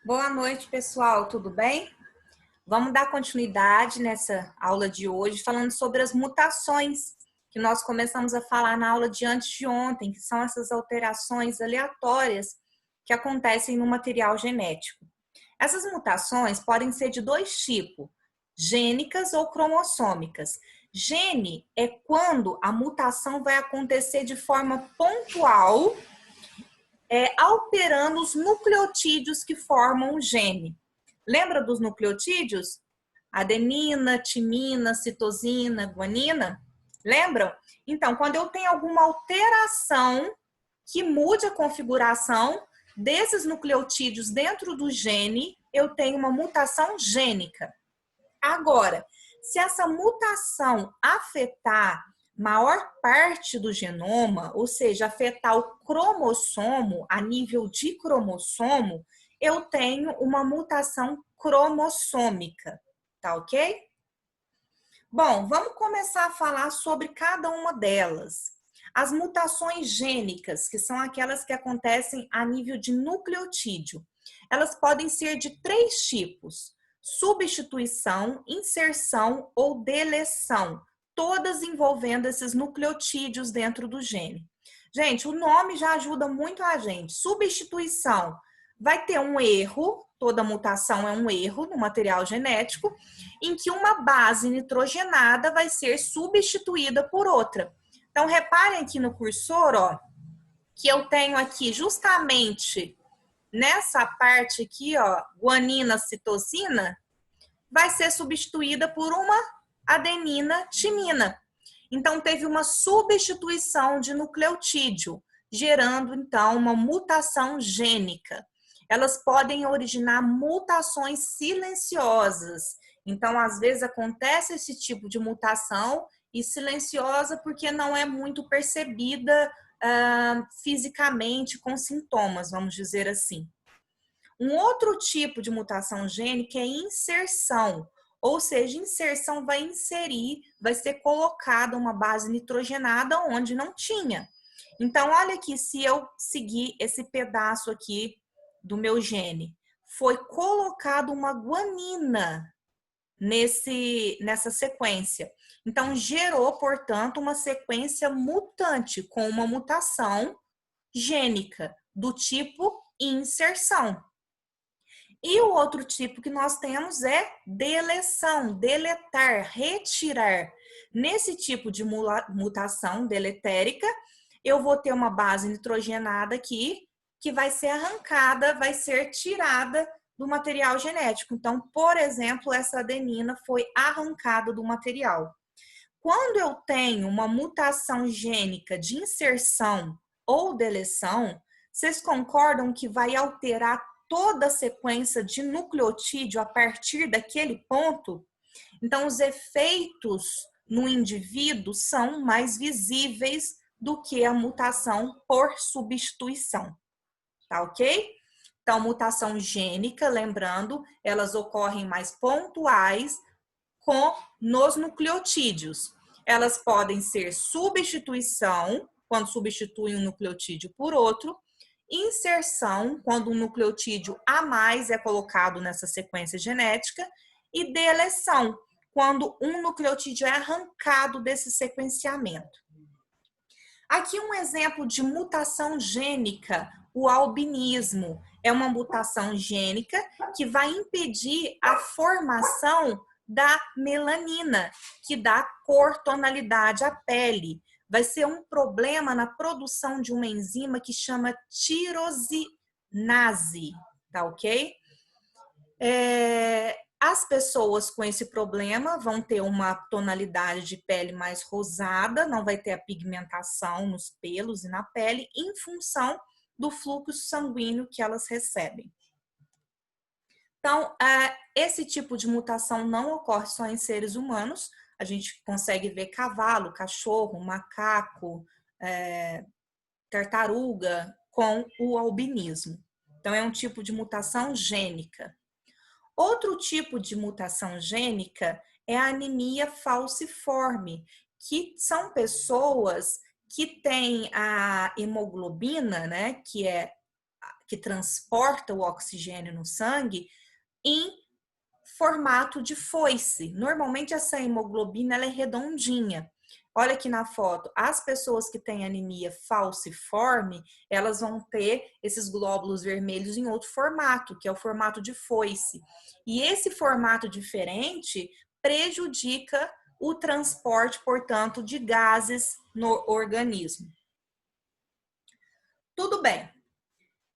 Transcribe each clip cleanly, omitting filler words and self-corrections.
Boa noite, pessoal. Tudo bem? Vamos dar continuidade nessa aula de hoje, falando sobre as mutações que nós começamos a falar na aula de antes de ontem, que são essas alterações aleatórias que acontecem no material genético. Essas mutações podem ser de dois tipos, gênicas ou cromossômicas. Gene é quando a mutação vai acontecer de forma pontual, alterando os nucleotídeos que formam o gene. Lembra dos nucleotídeos? Adenina, timina, citosina, guanina? Lembram? Então, quando eu tenho alguma alteração que mude a configuração desses nucleotídeos dentro do gene, eu tenho uma mutação gênica. Agora, se essa mutação afetar maior parte do genoma, ou seja, afetar o cromossomo, a nível de cromossomo, eu tenho uma mutação cromossômica, tá ok? Bom, vamos começar a falar sobre cada uma delas. As mutações gênicas, que são aquelas que acontecem a nível de nucleotídeo, elas podem ser de três tipos: substituição, inserção ou deleção, todas envolvendo esses nucleotídeos dentro do gene. Gente, o nome já ajuda muito a gente. Substituição vai ter um erro, toda mutação é um erro no material genético, em que uma base nitrogenada vai ser substituída por outra. Então, reparem aqui no cursor, ó, que eu tenho aqui justamente nessa parte aqui, ó, guanina, citosina, vai ser substituída por uma adenina, timina. Então, teve uma substituição de nucleotídeo, gerando, então, uma mutação gênica. Elas podem originar mutações silenciosas. Então, às vezes, acontece esse tipo de mutação e silenciosa porque não é muito percebida fisicamente com sintomas, vamos dizer assim. Um outro tipo de mutação gênica é inserção, ou seja, inserção vai inserir, vai ser colocada uma base nitrogenada onde não tinha. Então, olha aqui, se eu seguir esse pedaço aqui do meu gene, foi colocado uma guanina nessa sequência. Então, gerou, portanto, uma sequência mutante com uma mutação gênica do tipo inserção. E o outro tipo que nós temos é deleção, deletar, retirar. Nesse tipo de mutação deletérica, eu vou ter uma base nitrogenada aqui, que vai ser arrancada, vai ser tirada do material genético. Então, por exemplo, essa adenina foi arrancada do material. Quando eu tenho uma mutação gênica de inserção ou deleção, vocês concordam que vai alterar toda a sequência de nucleotídeo a partir daquele ponto? Então, os efeitos no indivíduo são mais visíveis do que a mutação por substituição, tá ok? Então, mutação gênica, lembrando, elas ocorrem mais pontuais nos nucleotídeos. Elas podem ser substituição, quando substitui um nucleotídeo por outro, inserção, quando um nucleotídeo a mais é colocado nessa sequência genética, e deleção, quando um nucleotídeo é arrancado desse sequenciamento. Aqui um exemplo de mutação gênica, o albinismo. É uma mutação gênica que vai impedir a formação da melanina, que dá cor, tonalidade à pele. Vai ser um problema na produção de uma enzima que chama tirosinase, tá ok? As pessoas com esse problema vão ter uma tonalidade de pele mais rosada, não vai ter a pigmentação nos pelos e na pele, em função do fluxo sanguíneo que elas recebem. Então, esse tipo de mutação não ocorre só em seres humanos, a gente consegue ver cavalo, cachorro, macaco, tartaruga com o albinismo. Então, é um tipo de mutação gênica. Outro tipo de mutação gênica é a anemia falciforme, que são pessoas que têm a hemoglobina, né, que que transporta o oxigênio no sangue, em formato de foice. Normalmente essa hemoglobina ela é redondinha. Olha aqui na foto, as pessoas que têm anemia falciforme, elas vão ter esses glóbulos vermelhos em outro formato, que é o formato de foice. E esse formato diferente prejudica o transporte, portanto, de gases no organismo. Tudo bem.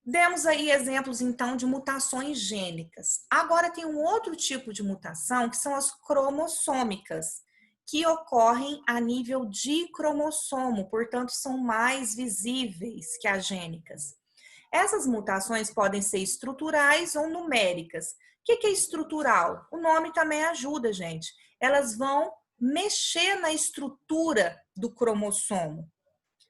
Demos aí exemplos, então, de mutações gênicas. Agora tem um outro tipo de mutação, que são as cromossômicas, que ocorrem a nível de cromossomo, portanto, são mais visíveis que as gênicas. Essas mutações podem ser estruturais ou numéricas. O que é estrutural? O nome também ajuda, gente. Elas vão mexer na estrutura do cromossomo,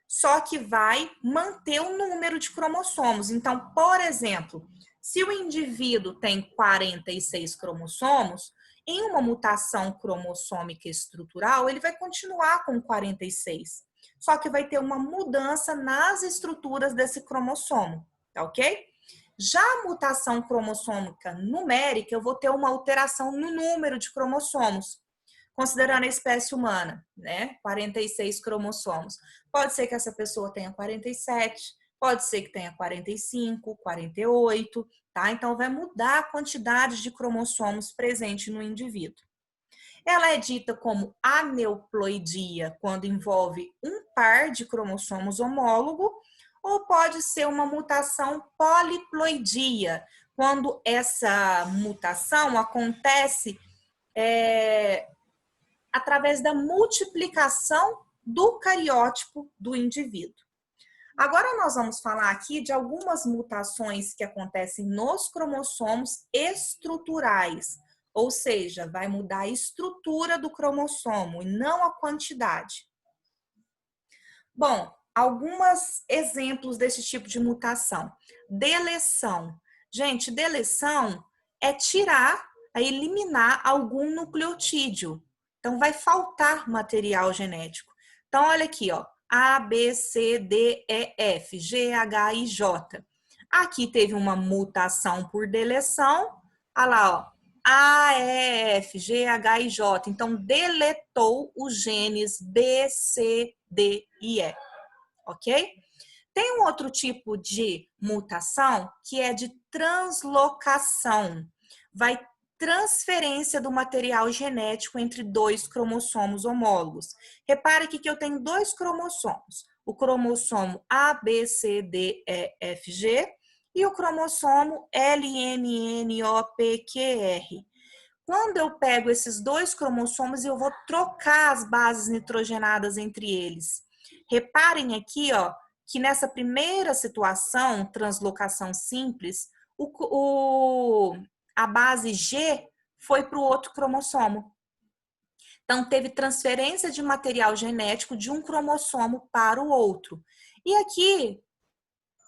só que vai manter o número de cromossomos. Então, por exemplo, se o indivíduo tem 46 cromossomos, em uma mutação cromossômica estrutural, ele vai continuar com 46. Só que vai ter uma mudança nas estruturas desse cromossomo, tá ok? Já a mutação cromossômica numérica, eu vou ter uma alteração no número de cromossomos, considerando a espécie humana, né? 46 cromossomos. Pode ser que essa pessoa tenha 47, pode ser que tenha 45, 48, tá? Então vai mudar a quantidade de cromossomos presente no indivíduo. Ela é dita como aneuploidia quando envolve um par de cromossomos homólogo, ou pode ser uma mutação poliploidia, quando essa mutação acontece através da multiplicação do cariótipo do indivíduo. Agora nós vamos falar aqui de algumas mutações que acontecem nos cromossomos estruturais, ou seja, vai mudar a estrutura do cromossomo e não a quantidade. Bom, alguns exemplos desse tipo de mutação. Deleção. Gente, deleção é tirar, é eliminar algum nucleotídeo. Então, vai faltar material genético. Então, olha aqui, ó. A, B, C, D, E, F, G, H, I, J. Aqui teve uma mutação por deleção. Olha lá, ó. A, E, F, G, H, I, J. Então, deletou os genes B, C, D e E. Ok? Tem um outro tipo de mutação que é de translocação. Vai transferência do material genético entre dois cromossomos homólogos. Repare aqui que eu tenho dois cromossomos. O cromossomo A, B, C, D, E, F, G e o cromossomo L, M, N, O, P, Q, R. Quando eu pego esses dois cromossomos, eu vou trocar as bases nitrogenadas entre eles. Reparem aqui, ó, que nessa primeira situação, translocação simples, a base G foi para o outro cromossomo. Então, teve transferência de material genético de um cromossomo para o outro. E aqui,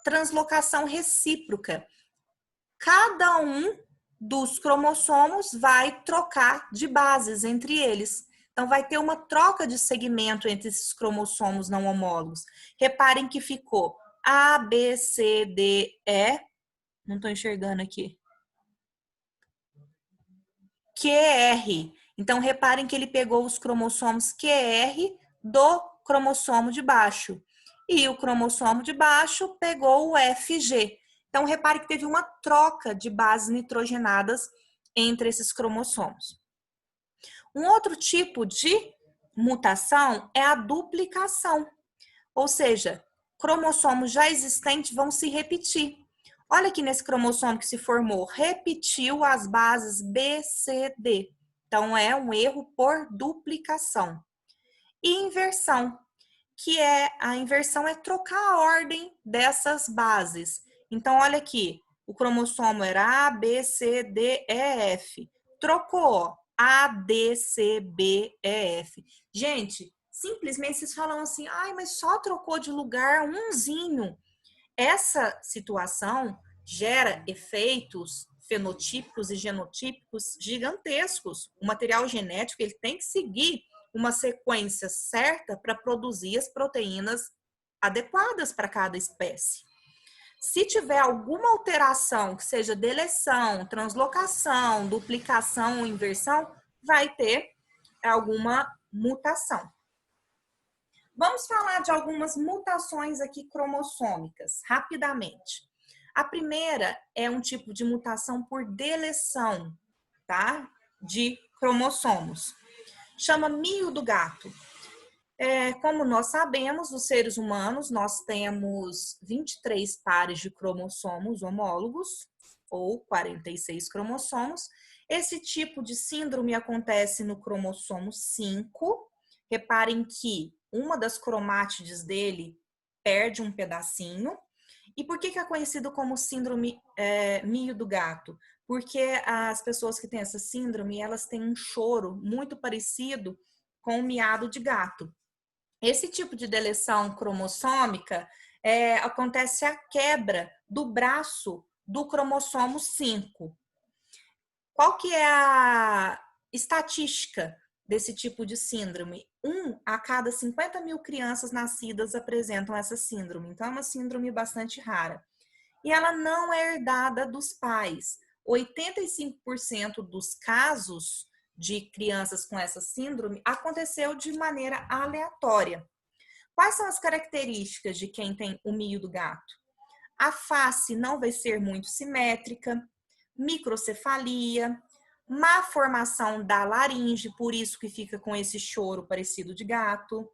translocação recíproca. Cada um dos cromossomos vai trocar de bases entre eles. Então, vai ter uma troca de segmento entre esses cromossomos não homólogos. Reparem que ficou A, B, C, D, E. Não estou enxergando aqui. QR. Então, reparem que ele pegou os cromossomos QR do cromossomo de baixo. E o cromossomo de baixo pegou o FG. Então, repare que teve uma troca de bases nitrogenadas entre esses cromossomos. Um outro tipo de mutação é a duplicação. Ou seja, cromossomos já existentes vão se repetir. Olha aqui nesse cromossomo que se formou, repetiu as bases B, C, D. Então, é um erro por duplicação. E inversão, que a inversão é trocar a ordem dessas bases. Então, olha aqui, o cromossomo era A, B, C, D, E, F. Trocou, A, D, C, B, E, F. Gente, simplesmente vocês falam assim, ai, mas só trocou de lugar umzinho. Essa situação gera efeitos fenotípicos e genotípicos gigantescos. O material genético ele tem que seguir uma sequência certa para produzir as proteínas adequadas para cada espécie. Se tiver alguma alteração, que seja deleção, translocação, duplicação ou inversão, vai ter alguma mutação. Vamos falar de algumas mutações aqui cromossômicas, rapidamente. A primeira é um tipo de mutação por deleção, tá? De cromossomos. Chama mio do gato. Como nós sabemos, os seres humanos, nós temos 23 pares de cromossomos homólogos, ou 46 cromossomos. Esse tipo de síndrome acontece no cromossomo 5. Reparem que uma das cromátides dele perde um pedacinho. E por que é conhecido como síndrome mio do gato? Porque as pessoas que têm essa síndrome, elas têm um choro muito parecido com o miado de gato. Esse tipo de deleção cromossômica acontece a quebra do braço do cromossomo 5. Qual que é a estatística desse tipo de síndrome? 1 a cada 50 mil crianças nascidas apresentam essa síndrome. Então, é uma síndrome bastante rara. E ela não é herdada dos pais. 85% dos casos de crianças com essa síndrome aconteceu de maneira aleatória. Quais são as características de quem tem o mio do gato? A face não vai ser muito simétrica, microcefalia, má formação da laringe, por isso que fica com esse choro parecido de gato.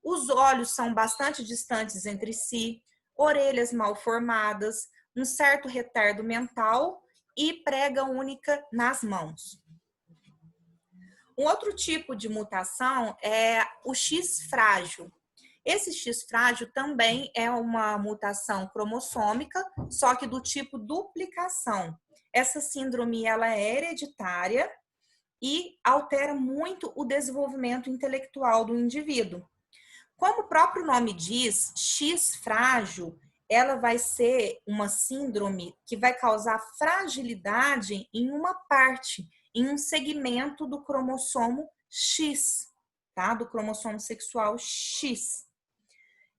Os olhos são bastante distantes entre si, orelhas mal formadas, um certo retardo mental e prega única nas mãos. Um outro tipo de mutação é o X frágil. Esse X frágil também é uma mutação cromossômica, só que do tipo duplicação. Essa síndrome ela é hereditária e altera muito o desenvolvimento intelectual do indivíduo. Como o próprio nome diz, X frágil, ela vai ser uma síndrome que vai causar fragilidade em uma parte, em um segmento do cromossomo X, tá? Do cromossomo sexual X.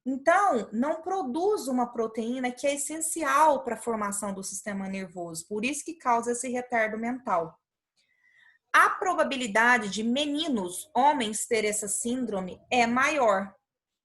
Então, não produz uma proteína que é essencial para a formação do sistema nervoso, por isso que causa esse retardo mental. A probabilidade de meninos, homens, ter essa síndrome é maior.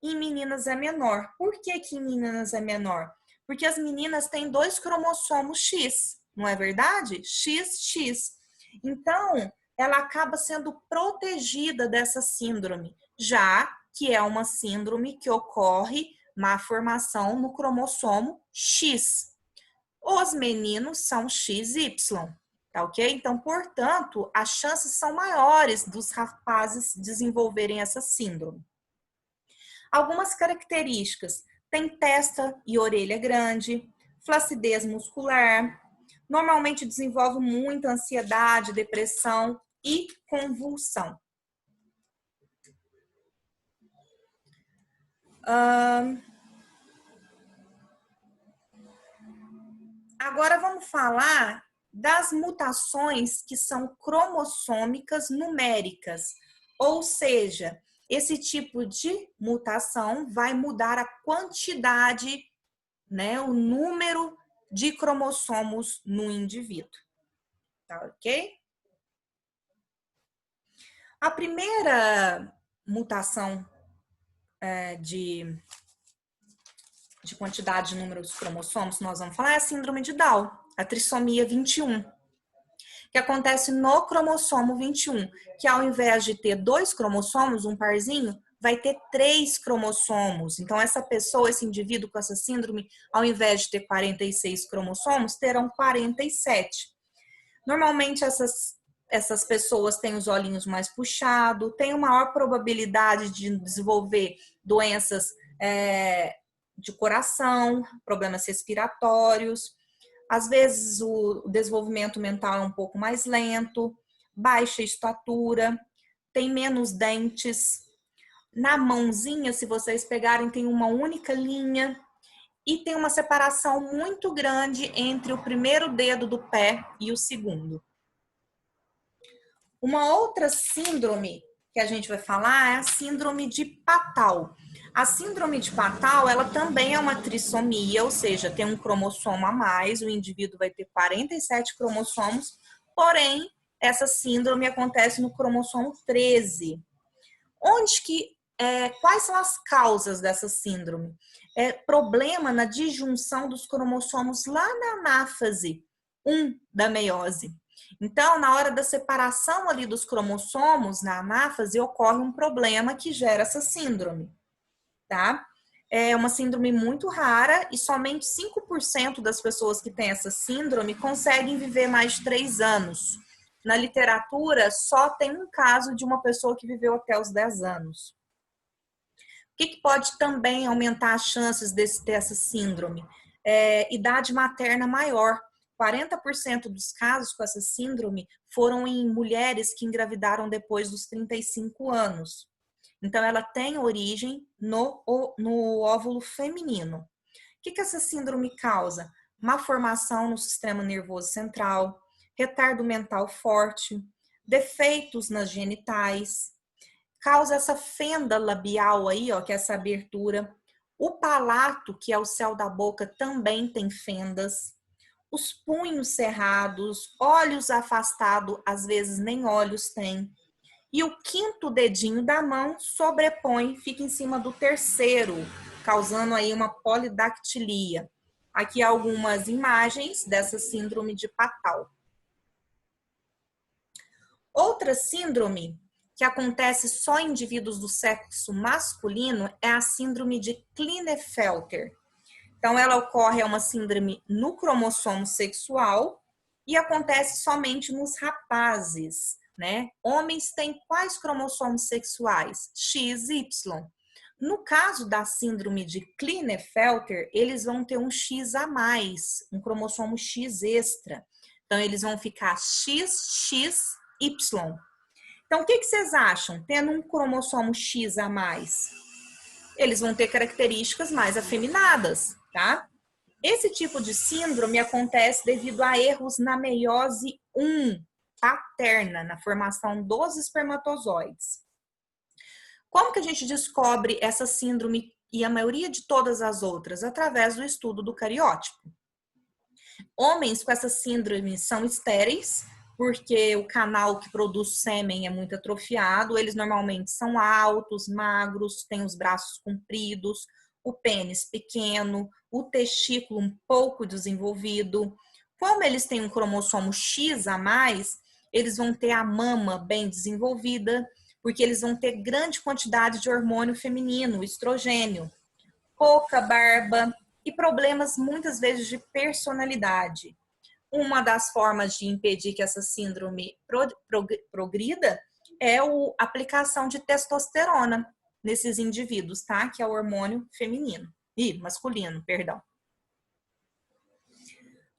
Em meninas é menor. Por que que em meninas é menor? Porque as meninas têm 2 cromossomos X, não é verdade? XX. Então, ela acaba sendo protegida dessa síndrome, já que é uma síndrome que ocorre má formação no cromossomo X. Os meninos são XY, tá ok? Então, portanto, as chances são maiores dos rapazes desenvolverem essa síndrome. Algumas características: tem testa e orelha grande, flacidez muscular, normalmente desenvolve muita ansiedade, depressão e convulsão. Agora vamos falar das mutações que são cromossômicas numéricas, ou seja, esse tipo de mutação vai mudar a quantidade, né, o número de cromossomos no indivíduo. Tá ok? A primeira mutação de quantidade de número de cromossomos que nós vamos falar é a síndrome de Down, a trissomia 21, que acontece no cromossomo 21, que ao invés de ter 2 cromossomos, um parzinho, vai ter 3 cromossomos. Então, essa pessoa, esse indivíduo com essa síndrome, ao invés de ter 46 cromossomos, terão 47. Normalmente, essas pessoas têm os olhinhos mais puxados, têm maior probabilidade de desenvolver doenças de coração, problemas respiratórios. Às vezes, o desenvolvimento mental é um pouco mais lento, baixa estatura, tem menos dentes. Na mãozinha, se vocês pegarem, tem uma única linha e tem uma separação muito grande entre o primeiro dedo do pé e o segundo. Uma outra síndrome que a gente vai falar é a síndrome de Patau. A síndrome de Patau, ela também é uma trissomia, ou seja, tem um cromossomo a mais, o indivíduo vai ter 47 cromossomos, porém, essa síndrome acontece no cromossomo 13. Quais são as causas dessa síndrome? Problema na disjunção dos cromossomos lá na anáfase 1 da meiose. Então, na hora da separação ali dos cromossomos na anáfase, ocorre um problema que gera essa síndrome, tá? É uma síndrome muito rara e somente 5% das pessoas que têm essa síndrome conseguem viver mais de 3 anos. Na literatura, só tem um caso de uma pessoa que viveu até os 10 anos. O que pode também aumentar as chances de ter essa síndrome? Idade materna maior. 40% dos casos com essa síndrome foram em mulheres que engravidaram depois dos 35 anos. Então, ela tem origem no óvulo feminino. O que essa síndrome causa? Má formação no sistema nervoso central, retardo mental forte, defeitos nas genitais, causa essa fenda labial aí, ó, que é essa abertura. O palato, que é o céu da boca, também tem fendas. Os punhos cerrados, olhos afastados, às vezes nem olhos tem. E o quinto dedinho da mão sobrepõe, fica em cima do terceiro, causando aí uma polidactilia. Aqui algumas imagens dessa síndrome de Patau. Outra síndrome que acontece só em indivíduos do sexo masculino é a síndrome de Klinefelter. Então, ela ocorre, é uma síndrome no cromossomo sexual e acontece somente nos rapazes, né? Homens têm quais cromossomos sexuais? X, Y. No caso da síndrome de Klinefelter, eles vão ter um X a mais, um cromossomo X extra. Então, eles vão ficar XX, Y. Então, o que vocês acham? Tendo um cromossomo X a mais, eles vão ter características mais afeminadas, tá? Esse tipo de síndrome acontece devido a erros na meiose 1 paterna, na formação dos espermatozoides. Como que a gente descobre essa síndrome e a maioria de todas as outras? Através do estudo do cariótipo. Homens com essa síndrome são estéreis, porque o canal que produz sêmen é muito atrofiado, eles normalmente são altos, magros, têm os braços compridos, o pênis pequeno, o testículo um pouco desenvolvido. Como eles têm um cromossomo X a mais, eles vão ter a mama bem desenvolvida, porque eles vão ter grande quantidade de hormônio feminino, estrogênio, pouca barba e problemas muitas vezes de personalidade. Uma das formas de impedir que essa síndrome progrida é a aplicação de testosterona nesses indivíduos, tá? Que é o hormônio feminino e masculino, perdão.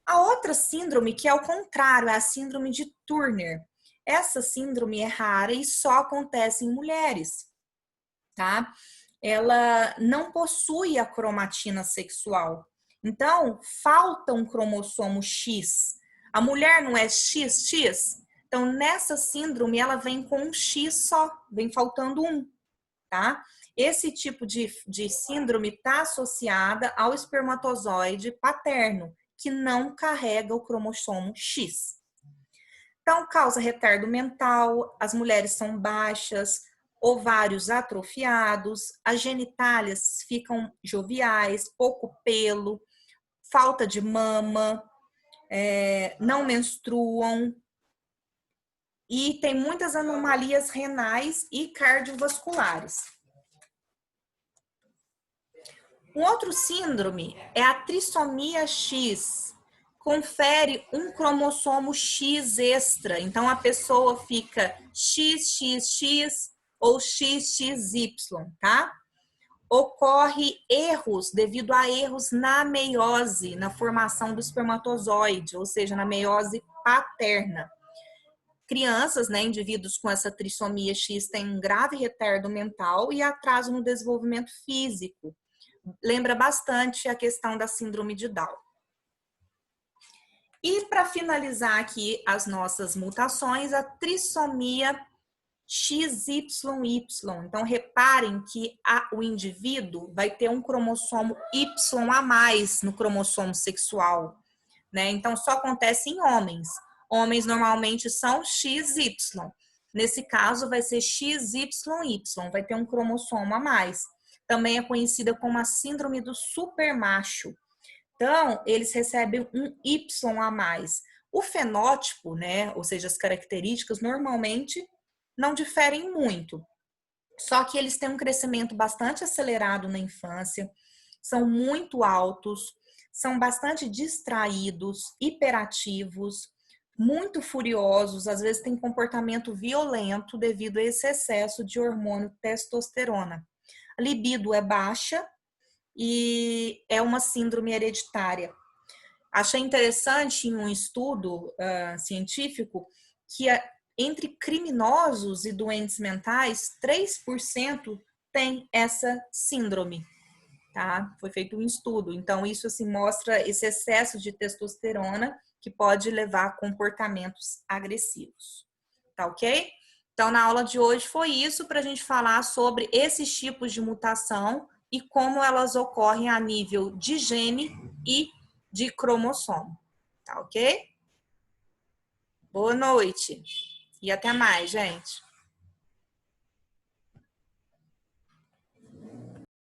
A outra síndrome, que é o contrário, é a síndrome de Turner. Essa síndrome é rara e só acontece em mulheres, tá? Ela não possui a cromatina sexual. Então, falta um cromossomo X. A mulher não é XX? Então, nessa síndrome, ela vem com um X só, vem faltando um, tá? Esse tipo de síndrome está associada ao espermatozoide paterno, que não carrega o cromossomo X. Então, causa retardo mental, as mulheres são baixas, ovários atrofiados, as genitálias ficam joviais, pouco pelo, falta de mama, não menstruam e tem muitas anomalias renais e cardiovasculares. Um outro síndrome é a trissomia X. Confere um cromossomo X extra. Então, a pessoa fica XXX ou XXY, tá? Ocorre erros devido a erros na meiose, na formação do espermatozoide, ou seja, na meiose paterna. Crianças, né, indivíduos com essa trissomia X têm um grave retardo mental e atraso no desenvolvimento físico. Lembra bastante a questão da síndrome de Down. E para finalizar aqui as nossas mutações, a trissomia XYY. Então, reparem que o indivíduo vai ter um cromossomo Y a mais no cromossomo sexual, né? Então, só acontece em homens. Homens normalmente são XY. Nesse caso, vai ser XYY, vai ter um cromossomo a mais. Também é conhecida como a síndrome do supermacho. Então, eles recebem um Y a mais. O fenótipo, né, ou seja, as características, normalmente não diferem muito. Só que eles têm um crescimento bastante acelerado na infância, são muito altos, são bastante distraídos, hiperativos, muito furiosos, às vezes têm comportamento violento devido a esse excesso de hormônio testosterona. A libido é baixa e é uma síndrome hereditária. Achei interessante em um estudo científico que entre criminosos e doentes mentais, 3% tem essa síndrome, tá? Foi feito um estudo. Então, isso assim, mostra esse excesso de testosterona que pode levar a comportamentos agressivos, tá ok? Então, na aula de hoje foi isso para a gente falar sobre esses tipos de mutação e como elas ocorrem a nível de gene e de cromossomo, tá ok? Boa noite e até mais, gente.